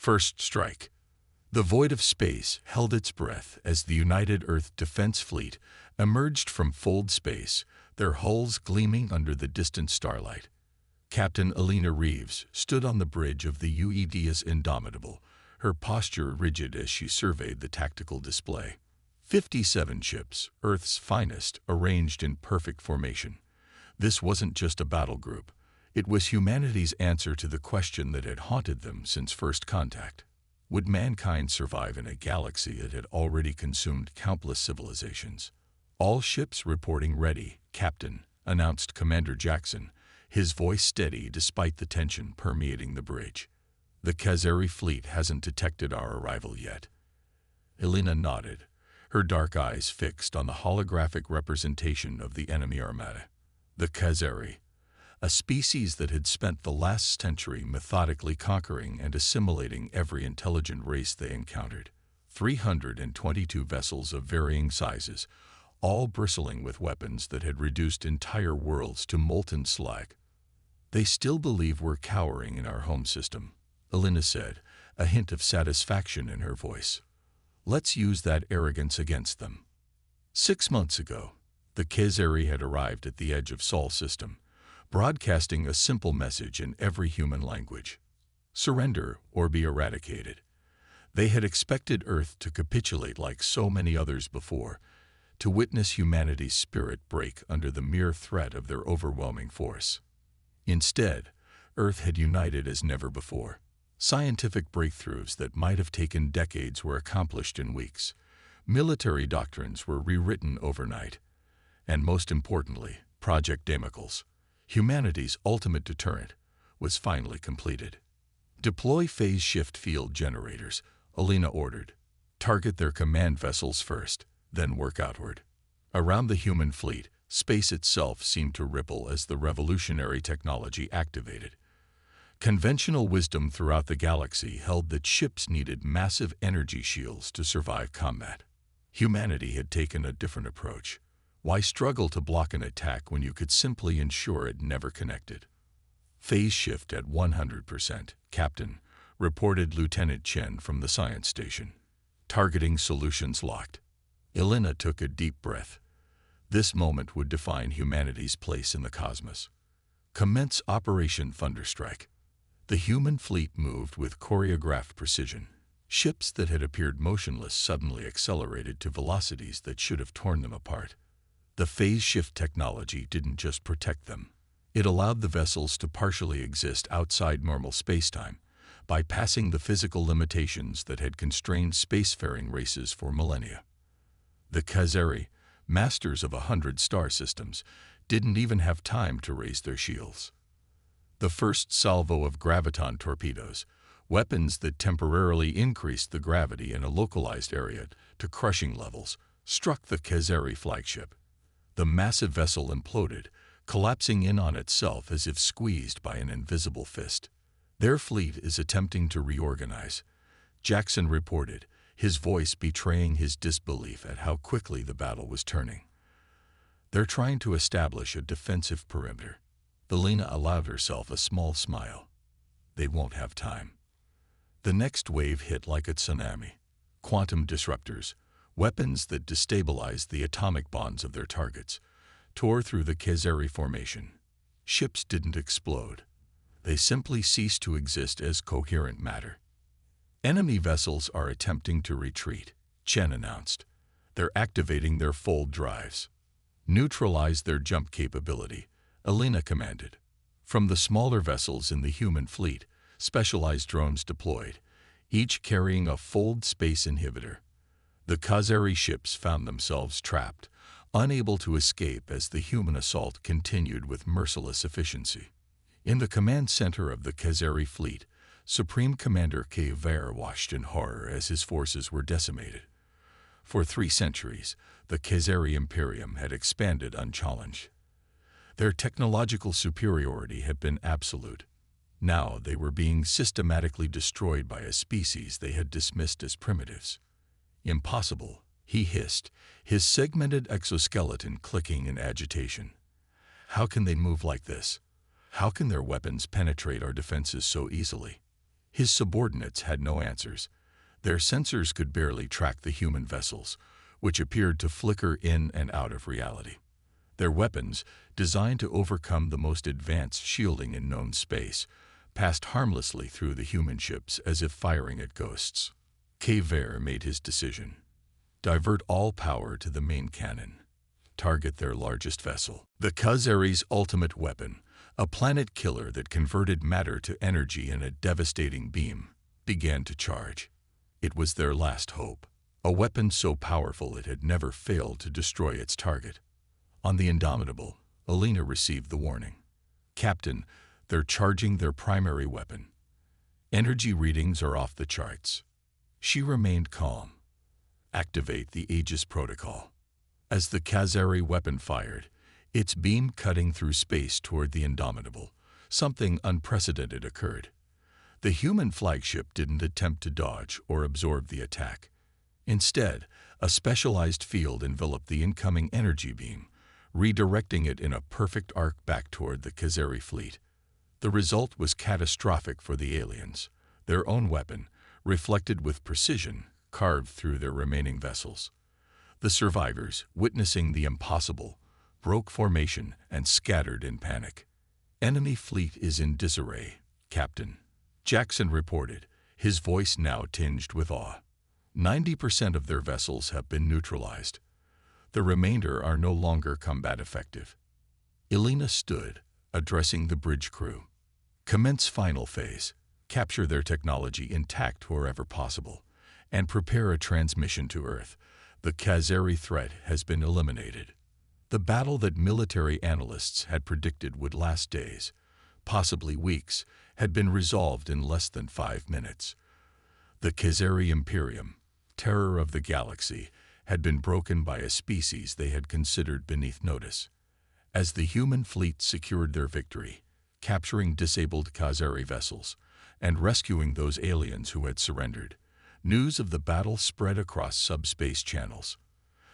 First strike. The void of space held its breath as the United Earth Defense Fleet emerged from fold space, their hulls gleaming under the distant starlight. Captain Alina Reeves stood on the bridge of the UEDS Indomitable, her posture rigid as she surveyed the tactical display. 57 ships, Earth's finest, arranged in perfect formation. This wasn't just a battle group. It was humanity's answer to the question that had haunted them since first contact. Would mankind survive in a galaxy that had already consumed countless civilizations? All ships reporting ready, Captain, announced Commander Jackson, his voice steady despite the tension permeating the bridge. The Khazari fleet hasn't detected our arrival yet. Alina nodded, her dark eyes fixed on the holographic representation of the enemy armada. The Khazari, a species that had spent the last century methodically conquering and assimilating every intelligent race they encountered. 322 vessels of varying sizes, all bristling with weapons that had reduced entire worlds to molten slag. They still believe we're cowering in our home system, Alina said, a hint of satisfaction in her voice. Let's use that arrogance against them. 6 months ago, the Khazari had arrived at the edge of Sol system, broadcasting a simple message in every human language. Surrender or be eradicated. They had expected Earth to capitulate like so many others before, to witness humanity's spirit break under the mere threat of their overwhelming force. Instead, Earth had united as never before. Scientific breakthroughs that might have taken decades were accomplished in weeks. Military doctrines were rewritten overnight. And most importantly, Project Damocles, humanity's ultimate deterrent, was finally completed. Deploy phase shift field generators, Alina ordered. Target their command vessels first, then work outward. Around the human fleet, space itself seemed to ripple as the revolutionary technology activated. Conventional wisdom throughout the galaxy held that ships needed massive energy shields to survive combat. Humanity had taken a different approach. Why struggle to block an attack when you could simply ensure it never connected? Phase shift at 100%, Captain, reported Lieutenant Chen from the science station. Targeting solutions locked. Alina took a deep breath. This moment would define humanity's place in the cosmos. Commence Operation Thunderstrike. The human fleet moved with choreographed precision. Ships that had appeared motionless suddenly accelerated to velocities that should have torn them apart. The phase shift technology didn't just protect them. It allowed the vessels to partially exist outside normal spacetime, bypassing the physical limitations that had constrained spacefaring races for millennia. The Khazari, masters of 100 star systems, didn't even have time to raise their shields. The first salvo of graviton torpedoes, weapons that temporarily increased the gravity in a localized area to crushing levels, struck the Khazari flagship. The massive vessel imploded, collapsing in on itself as if squeezed by an invisible fist. Their fleet is attempting to reorganize, Jackson reported, his voice betraying his disbelief at how quickly the battle was turning. They're trying to establish a defensive perimeter. Alina allowed herself a small smile. They won't have time. The next wave hit like a tsunami. Quantum disruptors, weapons that destabilized the atomic bonds of their targets, tore through the Khazari formation. Ships didn't explode. They simply ceased to exist as coherent matter. Enemy vessels are attempting to retreat, Chen announced. They're activating their fold drives. Neutralize their jump capability, Alina commanded. From the smaller vessels in the human fleet, specialized drones deployed, each carrying a fold space inhibitor. The Khazari ships found themselves trapped, unable to escape as the human assault continued with merciless efficiency. In the command center of the Khazari fleet, Supreme Commander K'Ver watched in horror as his forces were decimated. For 3 centuries, the Khazari Imperium had expanded unchallenged. Their technological superiority had been absolute. Now they were being systematically destroyed by a species they had dismissed as primitives. Impossible, he hissed, his segmented exoskeleton clicking in agitation. How can they move like this? How can their weapons penetrate our defenses so easily? His subordinates had no answers. Their sensors could barely track the human vessels, which appeared to flicker in and out of reality. Their weapons, designed to overcome the most advanced shielding in known space, passed harmlessly through the human ships as if firing at ghosts. K-Ver made his decision. Divert all power to the main cannon. Target their largest vessel. The Khazari's ultimate weapon, a planet killer that converted matter to energy in a devastating beam, began to charge. It was their last hope, a weapon so powerful it had never failed to destroy its target. On the Indomitable, Alina received the warning. Captain, they're charging their primary weapon. Energy readings are off the charts. She remained calm. Activate the Aegis Protocol. As the Khazari weapon fired, its beam cutting through space toward the Indomitable, something unprecedented occurred. The human flagship didn't attempt to dodge or absorb the attack. Instead, a specialized field enveloped the incoming energy beam, redirecting it in a perfect arc back toward the Khazari fleet. The result was catastrophic for the aliens. Their own weapon, reflected with precision, carved through their remaining vessels. The survivors, witnessing the impossible, broke formation and scattered in panic. Enemy fleet is in disarray, Captain. Jackson reported, his voice now tinged with awe. 90% of their vessels have been neutralized. The remainder are no longer combat effective. Alina stood, addressing the bridge crew. Commence final phase. Capture their technology intact wherever possible, and prepare a transmission to Earth. The Khazari threat has been eliminated. The battle that military analysts had predicted would last days, possibly weeks, had been resolved in less than 5 minutes. The Khazari Imperium, terror of the galaxy, had been broken by a species they had considered beneath notice. As the human fleet secured their victory, capturing disabled Khazari vessels, and rescuing those aliens who had surrendered, news of the battle spread across subspace channels.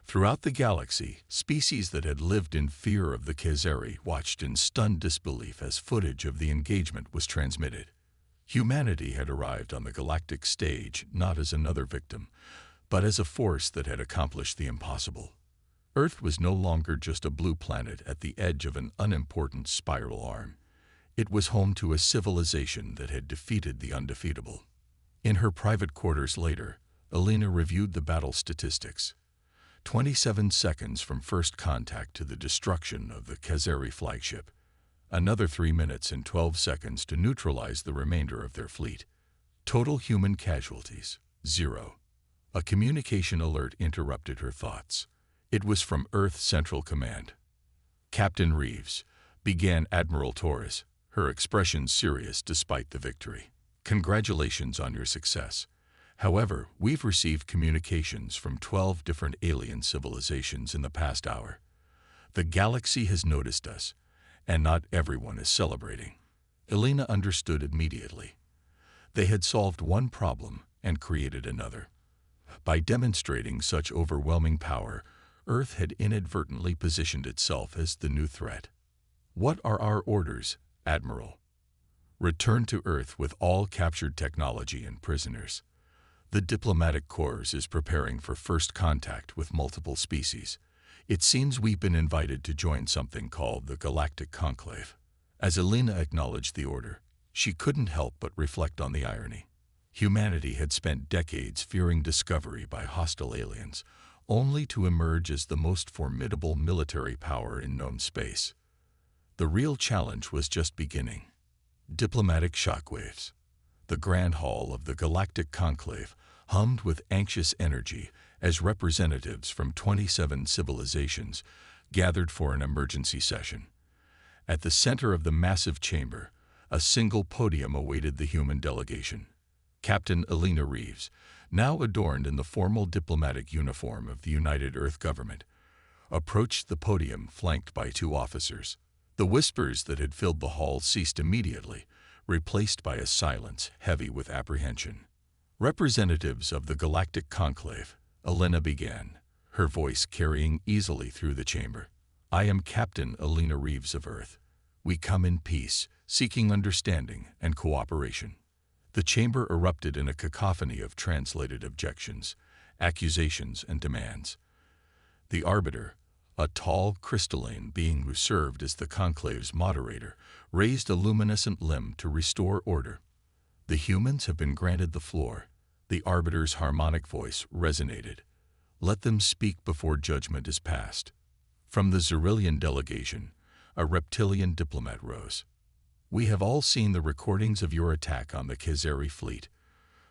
Throughout the galaxy, species that had lived in fear of the Khazari watched in stunned disbelief as footage of the engagement was transmitted. Humanity had arrived on the galactic stage not as another victim, but as a force that had accomplished the impossible. Earth was no longer just a blue planet at the edge of an unimportant spiral arm. It was home to a civilization that had defeated the undefeatable. In her private quarters later, Alina reviewed the battle statistics. 27 seconds from first contact to the destruction of the Khazari flagship. Another 3 minutes and 12 seconds to neutralize the remainder of their fleet. Total human casualties, 0. A communication alert interrupted her thoughts. It was from Earth Central Command. Captain Reeves, began Admiral Torres, her expression serious despite the victory. Congratulations on your success. However, we've received communications from 12 different alien civilizations in the past hour. The galaxy has noticed us, and not everyone is celebrating. Alina understood immediately. They had solved one problem and created another. By demonstrating such overwhelming power, Earth had inadvertently positioned itself as the new threat. What are our orders, Admiral? Return to Earth with all captured technology and prisoners. The diplomatic corps is preparing for first contact with multiple species. It seems we've been invited to join something called the Galactic Conclave. As Alina acknowledged the order, she couldn't help but reflect on the irony. Humanity had spent decades fearing discovery by hostile aliens, only to emerge as the most formidable military power in known space. The real challenge was just beginning. Diplomatic shockwaves. The Grand Hall of the Galactic Conclave hummed with anxious energy as representatives from 27 civilizations gathered for an emergency session. At the center of the massive chamber, a single podium awaited the human delegation. Captain Alina Reeves, now adorned in the formal diplomatic uniform of the United Earth Government, approached the podium flanked by 2 officers. The whispers that had filled the hall ceased immediately, replaced by a silence heavy with apprehension. Representatives of the Galactic Conclave, Alina began, her voice carrying easily through the chamber. I am Captain Alina Reeves of Earth. We come in peace, seeking understanding and cooperation. The chamber erupted in a cacophony of translated objections, accusations, and demands. The Arbiter, a tall, crystalline being who served as the conclave's moderator, raised a luminescent limb to restore order. The humans have been granted the floor. The Arbiter's harmonic voice resonated. Let them speak before judgment is passed. From the Xerillian delegation, a reptilian diplomat rose. We have all seen the recordings of your attack on the Khazari fleet.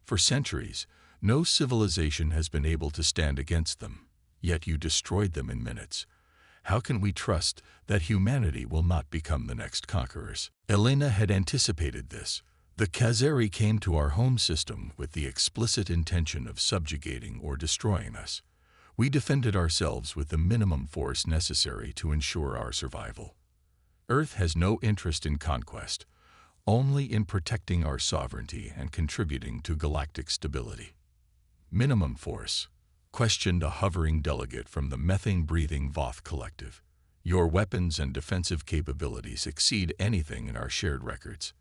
For centuries, no civilization has been able to stand against them, yet you destroyed them in minutes. How can we trust that humanity will not become the next conquerors? Elena had anticipated this. The Khazari came to our home system with the explicit intention of subjugating or destroying us. We defended ourselves with the minimum force necessary to ensure our survival. Earth has no interest in conquest, only in protecting our sovereignty and contributing to galactic stability. Minimum force, questioned a hovering delegate from the methane-breathing Voth collective. Your weapons and defensive capabilities exceed anything in our shared records.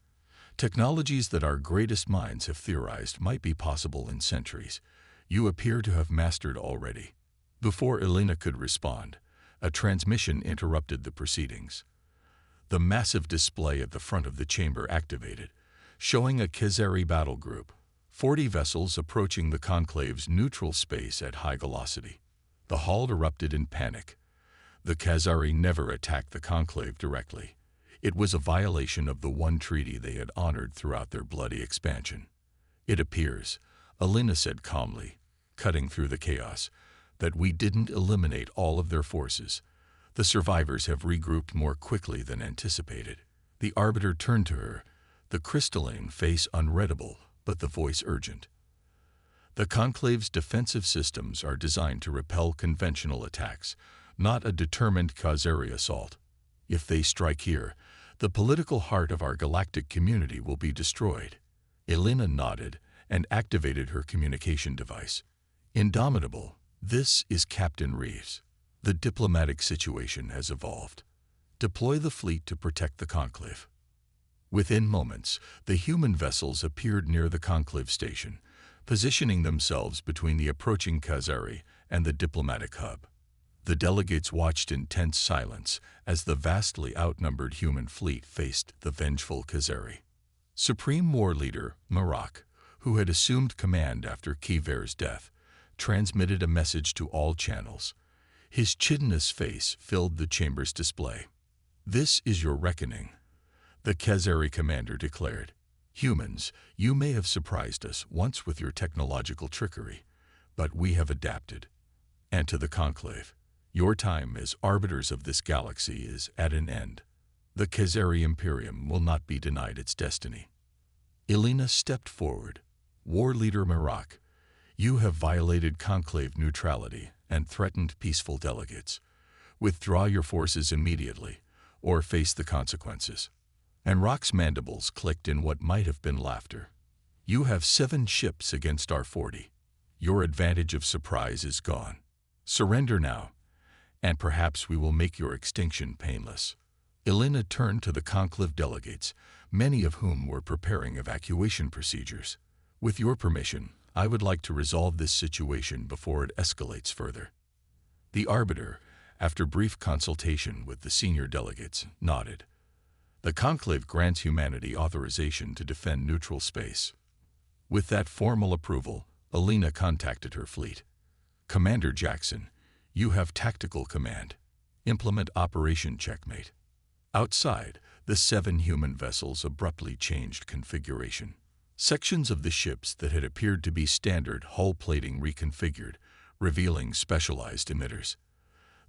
Technologies that our greatest minds have theorized might be possible in centuries, you appear to have mastered already. Before Elena could respond, a transmission interrupted the proceedings. The massive display at the front of the chamber activated, showing a Khazari battle group, 40 vessels approaching the conclave's neutral space at high velocity. The hall erupted in panic. The Khazari never attacked the conclave directly. It was a violation of the one treaty they had honored throughout their bloody expansion. It appears, Elena said calmly, cutting through the chaos, that we didn't eliminate all of their forces. The survivors have regrouped more quickly than anticipated. The Arbiter turned to her, the crystalline face unreadable, but the voice urgent. The Conclave's defensive systems are designed to repel conventional attacks, not a determined Khazari assault. If they strike here, the political heart of our galactic community will be destroyed. Elena nodded and activated her communication device. Indomitable, this is Captain Reeves. The diplomatic situation has evolved. Deploy the fleet to protect the Conclave. Within moments, the human vessels appeared near the Conclave station, positioning themselves between the approaching Khazari and the diplomatic hub. The delegates watched in tense silence as the vastly outnumbered human fleet faced the vengeful Khazari. Supreme War Leader Marak, who had assumed command after Kiver's death, transmitted a message to all channels. His chitinous face filled the chamber's display. This is your reckoning, the Khazari commander declared. Humans, you may have surprised us once with your technological trickery, but we have adapted. And to the Conclave, your time as arbiters of this galaxy is at an end. The Khazari Imperium will not be denied its destiny. Elena stepped forward. War Leader Marak, you have violated Conclave neutrality and threatened peaceful delegates. Withdraw your forces immediately, or face the consequences. And Rock's mandibles clicked in what might have been laughter. You have 7 ships against our 40. Your advantage of surprise is gone. Surrender now, and perhaps we will make your extinction painless. Elena turned to the Conclave delegates, many of whom were preparing evacuation procedures. With your permission, I would like to resolve this situation before it escalates further. The Arbiter, after brief consultation with the senior delegates, nodded. The Conclave grants humanity authorization to defend neutral space. With that formal approval, Elena contacted her fleet. Commander Jackson, you have tactical command. Implement Operation Checkmate. Outside, the 7 human vessels abruptly changed configuration. Sections of the ships that had appeared to be standard hull plating reconfigured, revealing specialized emitters.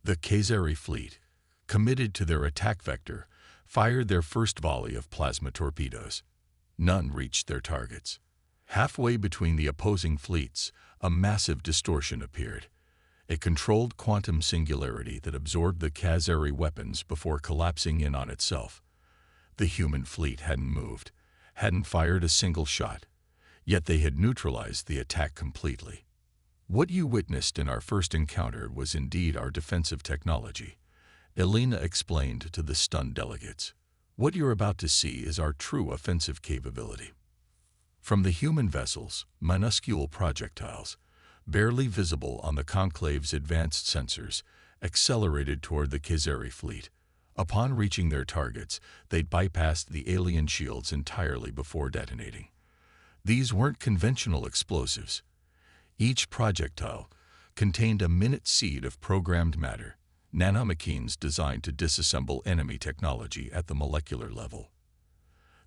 The Khazari fleet, committed to their attack vector, fired their first volley of plasma torpedoes. None reached their targets. Halfway between the opposing fleets, a massive distortion appeared, a controlled quantum singularity that absorbed the Khazari weapons before collapsing in on itself. The human fleet hadn't moved, hadn't fired a single shot, yet they had neutralized the attack completely. What you witnessed in our first encounter was indeed our defensive technology, Elena explained to the stunned delegates. What you're about to see is our true offensive capability. From the human vessels, minuscule projectiles, barely visible on the Conclave's advanced sensors, accelerated toward the Khazari fleet. Upon reaching their targets, they'd bypassed the alien shields entirely before detonating. These weren't conventional explosives. Each projectile contained a minute seed of programmed matter, nanomachines designed to disassemble enemy technology at the molecular level.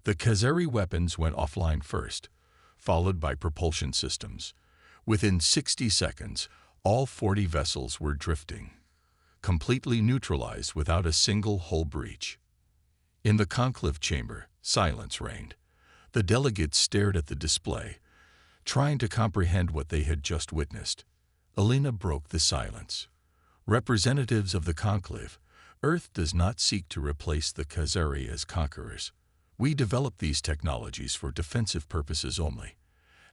The Khazari weapons went offline first, followed by propulsion systems. Within 60 seconds, all 40 vessels were drifting, completely neutralized without a single hull breach. In the conclave chamber, silence reigned. The delegates stared at the display, trying to comprehend what they had just witnessed. Alina broke the silence. Representatives of the conclave, Earth does not seek to replace the Khazari as conquerors. We develop these technologies for defensive purposes only.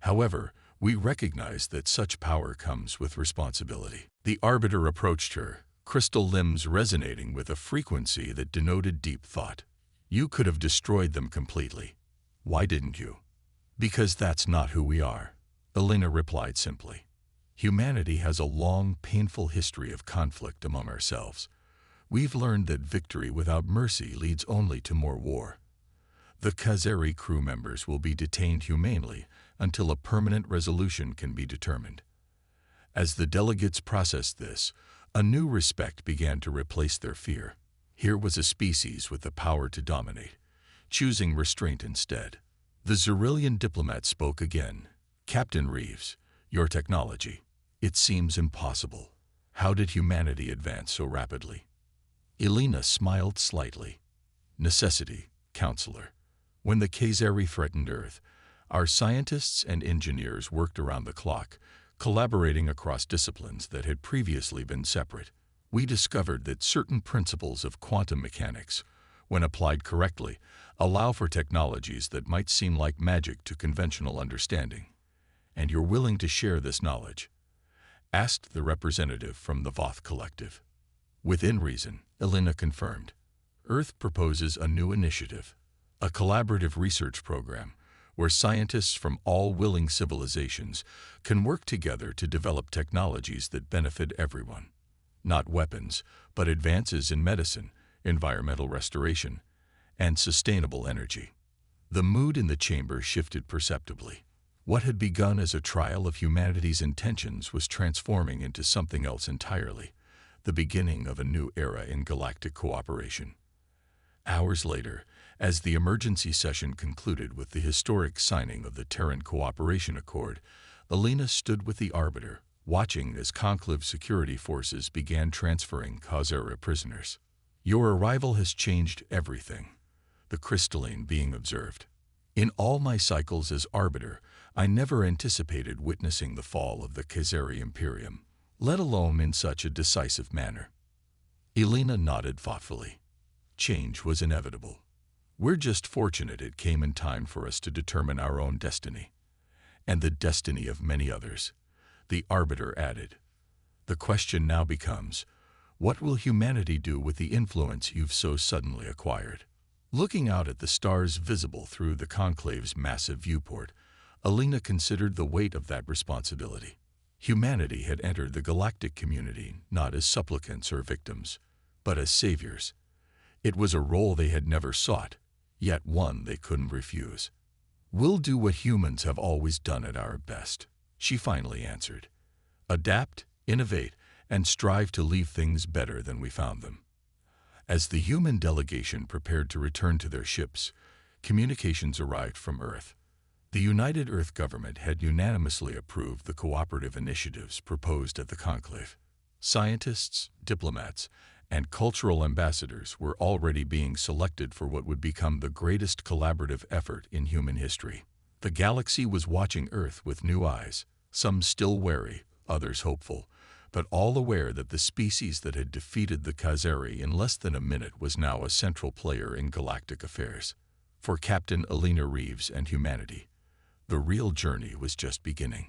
However, we recognize that such power comes with responsibility. The Arbiter approached her, crystal limbs resonating with a frequency that denoted deep thought. You could have destroyed them completely. Why didn't you? Because that's not who we are, Alina replied simply. Humanity has a long, painful history of conflict among ourselves. We've learned that victory without mercy leads only to more war. The Khazari crew members will be detained humanely until a permanent resolution can be determined. As the delegates processed this, a new respect began to replace their fear. Here was a species with the power to dominate, choosing restraint instead. The Xerillian diplomat spoke again. Captain Reeves, your technology. It seems impossible. How did humanity advance so rapidly? Alina smiled slightly. Necessity, counselor. When the Khazari threatened Earth, our scientists and engineers worked around the clock, collaborating across disciplines that had previously been separate. We discovered that certain principles of quantum mechanics, when applied correctly, allow for technologies that might seem like magic to conventional understanding. And you're willing to share this knowledge? Asked the representative from the Voth Collective. Within reason, Alina confirmed. Earth proposes a new initiative, a collaborative research program where scientists from all willing civilizations can work together to develop technologies that benefit everyone. Not weapons, but advances in medicine, environmental restoration, and sustainable energy. The mood in the chamber shifted perceptibly. What had begun as a trial of humanity's intentions was transforming into something else entirely, the beginning of a new era in galactic cooperation. Hours later, as the emergency session concluded with the historic signing of the Terran Cooperation Accord, Alina stood with the Arbiter, watching as Conclave security forces began transferring Khazari prisoners. Your arrival has changed everything, the crystalline being observed. In all my cycles as Arbiter, I never anticipated witnessing the fall of the Khazari Imperium, let alone in such a decisive manner. Alina nodded thoughtfully. Change was inevitable. We're just fortunate it came in time for us to determine our own destiny, and the destiny of many others, the Arbiter added. The question now becomes, what will humanity do with the influence you've so suddenly acquired? Looking out at the stars visible through the Conclave's massive viewport, Alina considered the weight of that responsibility. Humanity had entered the galactic community not as supplicants or victims, but as saviors. It was a role they had never sought, yet one they couldn't refuse. We'll do what humans have always done at our best, she finally answered. Adapt, innovate, and strive to leave things better than we found them. As the human delegation prepared to return to their ships, communications arrived from Earth. The United Earth government had unanimously approved the cooperative initiatives proposed at the conclave. Scientists, diplomats, and cultural ambassadors were already being selected for what would become the greatest collaborative effort in human history. The galaxy was watching Earth with new eyes, some still wary, others hopeful, but all aware that the species that had defeated the Khazari in less than a minute was now a central player in galactic affairs. For Captain Alina Reeves and humanity, the real journey was just beginning.